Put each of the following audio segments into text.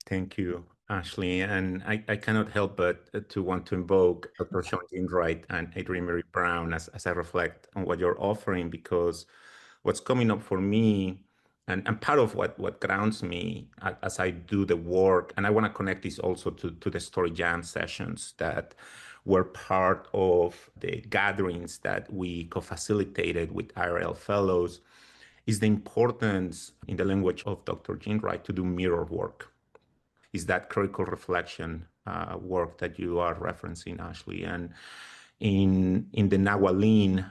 Thank you, Ashley. And I cannot help but to want to invoke Dr. Sean Wright and Adrienne Mary Brown as I reflect on what you're offering, because what's coming up for me and part of what grounds me as I do the work, and I want to connect this also to the Story Jam sessions that were part of the gatherings that we co-facilitated with IRL fellows, is the importance, in the language of Dr. Jean Wright, to do mirror work. Is that critical reflection work that you are referencing, Ashley. And in the Nahualin,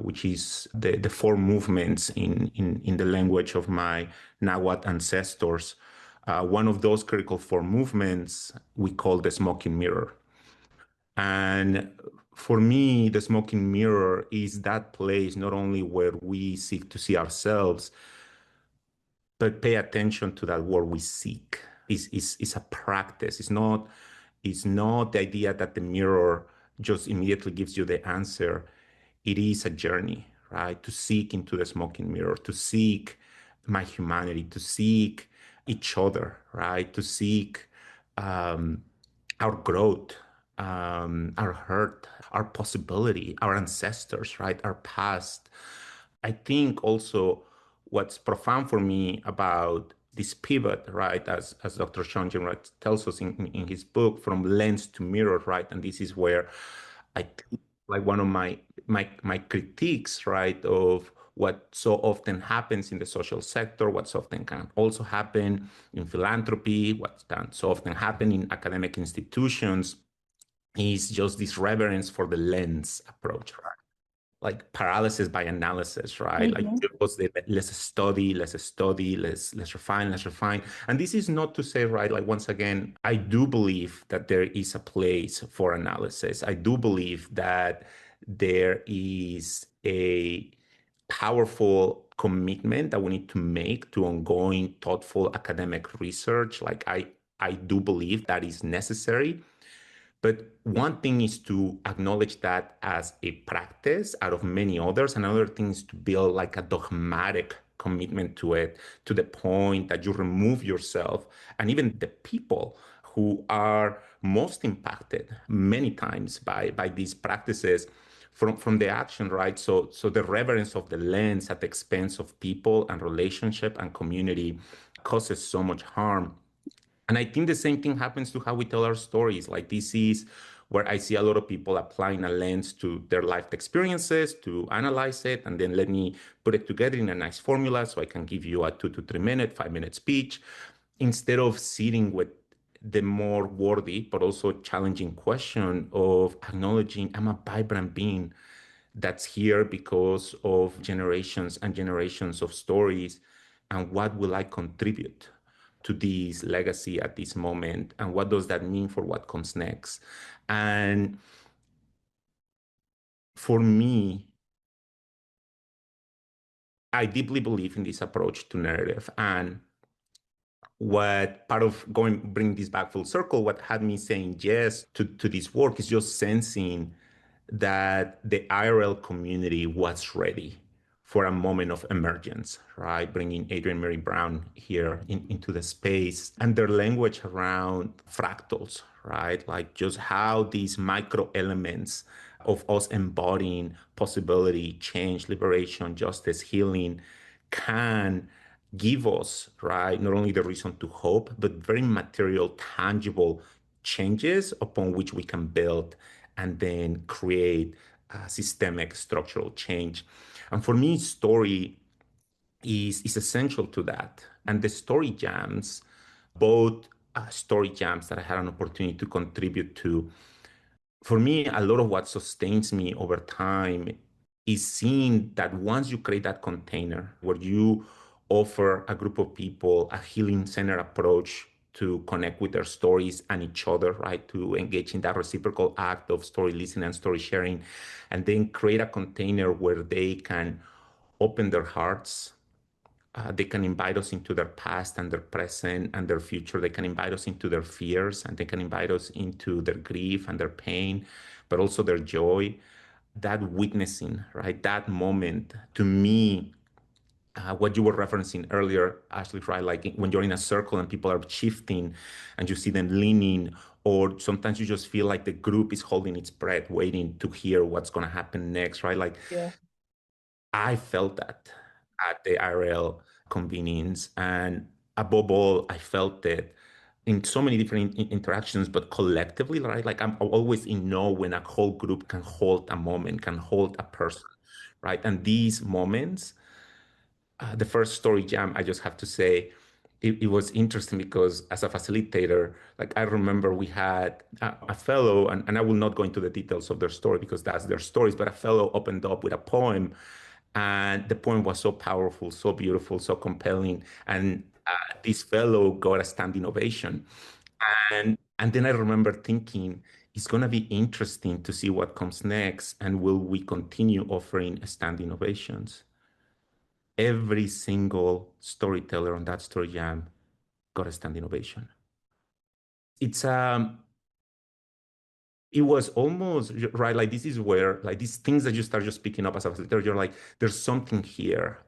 which is the four movements in the language of my Nahuatl ancestors, one of those critical four movements we call the smoking mirror. And for me, the smoking mirror is that place not only where we seek to see ourselves, but pay attention to that word we seek. Is a practice. It's not the idea that the mirror just immediately gives you the answer. It is a journey, right? To seek into the smoking mirror, to seek my humanity, to seek each other, right? To seek our growth, our hurt, our possibility, our ancestors, right? Our past. I think also what's profound for me about this pivot, right, as Dr. Sean Wright tells us in his book, from lens to mirror, right? And this is where I think, like, one of my critiques, right, of what so often happens in the social sector, what so often can also happen in philanthropy, what can so often happen in academic institutions, is just this reverence for the lens approach, right? Like paralysis by analysis, right? Like Mhm. just let's study, let's refine, let's refine. And this is not to say, right, like once again, I do believe that there is a place for analysis. I do believe that there is a powerful commitment that we need to make to ongoing thoughtful academic research. Like I do believe that is necessary. But one thing is to acknowledge that as a practice out of many others. Another thing is to build like a dogmatic commitment to it, to the point that you remove yourself and even the people who are most impacted many times by these practices from the action, right? So the reverence of the lens at the expense of people and relationship and community causes so much harm. And I think the same thing happens to how we tell our stories. Like, this is where I see a lot of people applying a lens to their life experiences to analyze it, and then let me put it together in a nice formula so I can give you a 2 to 3 minute, 5 minute speech, instead of sitting with the more worthy but also challenging question of acknowledging I'm a vibrant being that's here because of generations and generations of stories. And what will I contribute to this legacy at this moment? And what does that mean for what comes next? And for me, I deeply believe in this approach to narrative. And what part of bring this back full circle, what had me saying yes to this work is just sensing that the IRL community was ready for a moment of emergence, right? Bringing Adrienne Mary Brown here into the space, and their language around fractals, right? Like just how these micro elements of us embodying possibility, change, liberation, justice, healing can give us, right, not only the reason to hope, but very material, tangible changes upon which we can build and then create systemic structural change. And for me, story is essential to that. And the story jams, both story jams that I had an opportunity to contribute to, for me, a lot of what sustains me over time is seeing that once you create that container where you offer a group of people a healing centered approach to connect with their stories and each other, right? To engage in that reciprocal act of story listening and story sharing, and then create a container where they can open their hearts. They can invite us into their past and their present and their future. They can invite us into their fears, and they can invite us into their grief and their pain, but also their joy. That witnessing, right? That moment, to me, what you were referencing earlier, Ashley, right? Like when you're in a circle and people are shifting and you see them leaning, or sometimes you just feel like the group is holding its breath, waiting to hear what's going to happen next, right? Like Yeah. I felt that at the IRL convenience. And above all, I felt it in so many different interactions, but collectively, right? Like I'm always in awe when a whole group can hold a moment, can hold a person, right? And these moments, the first story jam, I just have to say, it was interesting because as a facilitator, like I remember we had a fellow, and I will not go into the details of their story because that's their stories, but a fellow opened up with a poem, and the poem was so powerful, so beautiful, so compelling, and this fellow got a standing ovation. And then I remember thinking, it's going to be interesting to see what comes next, and will we continue offering standing ovations? Every single storyteller on that story jam got a standing ovation. It's it was almost right. Like this is where like these things that you start just picking up as a facilitator, you're like, there's something here.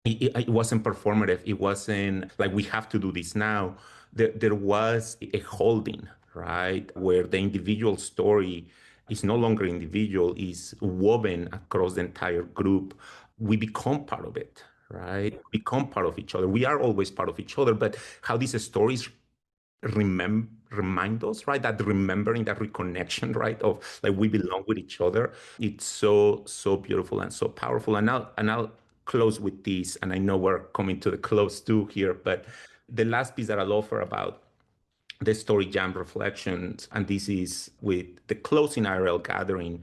It wasn't performative. It wasn't like we have to do this now. There was a holding, right, where the individual story is no longer individual, is woven across the entire group. We become part of it, right? Become part of each other. We are always part of each other, but how these stories remind us, right? That remembering, that reconnection, right? Of like we belong with each other. It's so beautiful and so powerful. And I'll close with this. And I know we're coming to the close too here, but the last piece that I'll offer about the story jam reflections, and this is with the closing IRL gathering,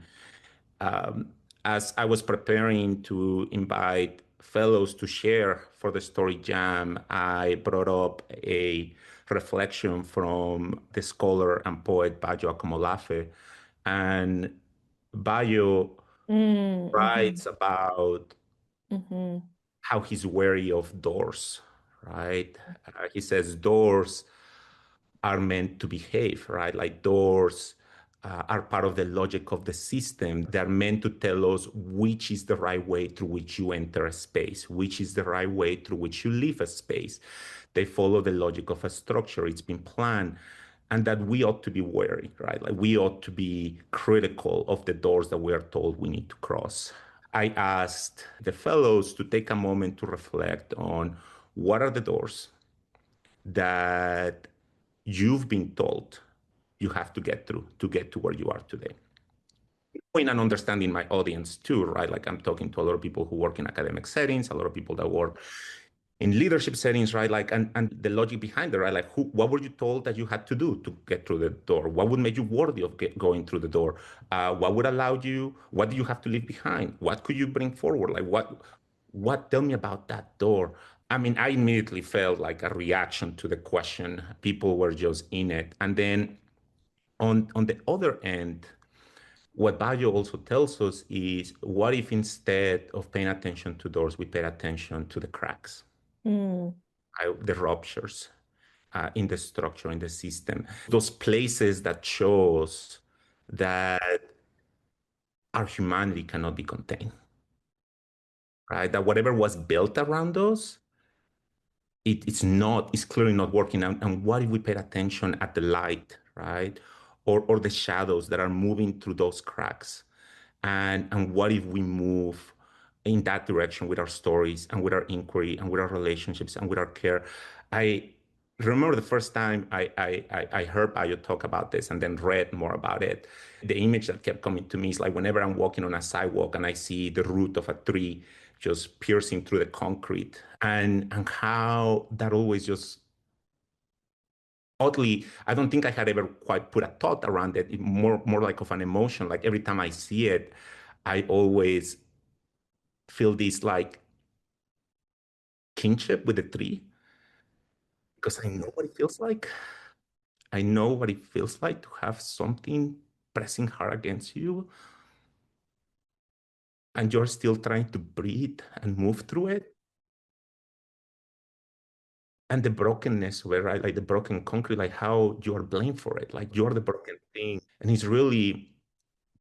as I was preparing to invite fellows to share for the story jam, I brought up a reflection from the scholar and poet Bayo Akomolafe. And Bayo Mm-hmm. writes about Mm-hmm. how he's wary of doors, right? He says doors are meant to behave, right? Like doors are part of the logic of the system. They're meant to tell us which is the right way through which you enter a space, which is the right way through which you leave a space. They follow the logic of a structure. It's been planned. And that we ought to be wary, right? Like we ought to be critical of the doors that we are told we need to cross. I asked the fellows to take a moment to reflect on what are the doors that you've been told you have to get through to get to where you are today. In and understanding my audience too, right? Like I'm talking to a lot of people who work in academic settings, a lot of people that work in leadership settings, right? Like, and the logic behind it, right? Like, what were you told that you had to do to get through the door? What would make you worthy of going through the door? What would allow you? What do you have to leave behind? What could you bring forward? Like, what? Tell me about that door. I mean, I immediately felt like a reaction to the question. People were just in it, and then on the other end, what Bayo also tells us is, what if instead of paying attention to doors, we paid attention to the cracks, Mm. the ruptures in the structure, in the system, those places that shows that our humanity cannot be contained, right? That whatever was built around us, it's clearly not working. And what if we paid attention at the light, right? Or the shadows that are moving through those cracks? And what if we move in that direction with our stories and with our inquiry and with our relationships and with our care? I remember the first time I heard Bayo talk about this and then read more about it. The image that kept coming to me is like whenever I'm walking on a sidewalk and I see the root of a tree just piercing through the concrete, and how that always just oddly, I don't think I had ever quite put a thought around it. More like of an emotion. Like every time I see it, I always feel this like kinship with the tree because I know what it feels like. I know what it feels like to have something pressing hard against you and you're still trying to breathe and move through it. And the brokenness where I like the broken concrete, like how you are blamed for it, like you're the broken thing. And it's really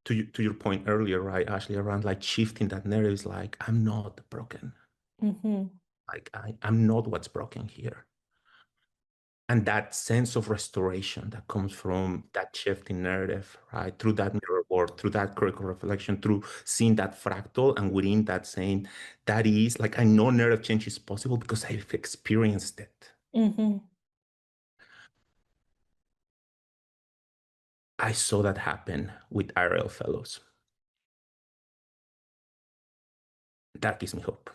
to your point earlier, right, Ashley, around like shifting that narrative is like, I'm not broken. Mm-hmm. Like I'm not what's broken here. And that sense of restoration that comes from that shift in narrative, right? Through that mirror work, through that critical reflection, through seeing that fractal and within that saying, that is like, I know narrative change is possible because I've experienced it. Mm-hmm. I saw that happen with IRL fellows. That gives me hope.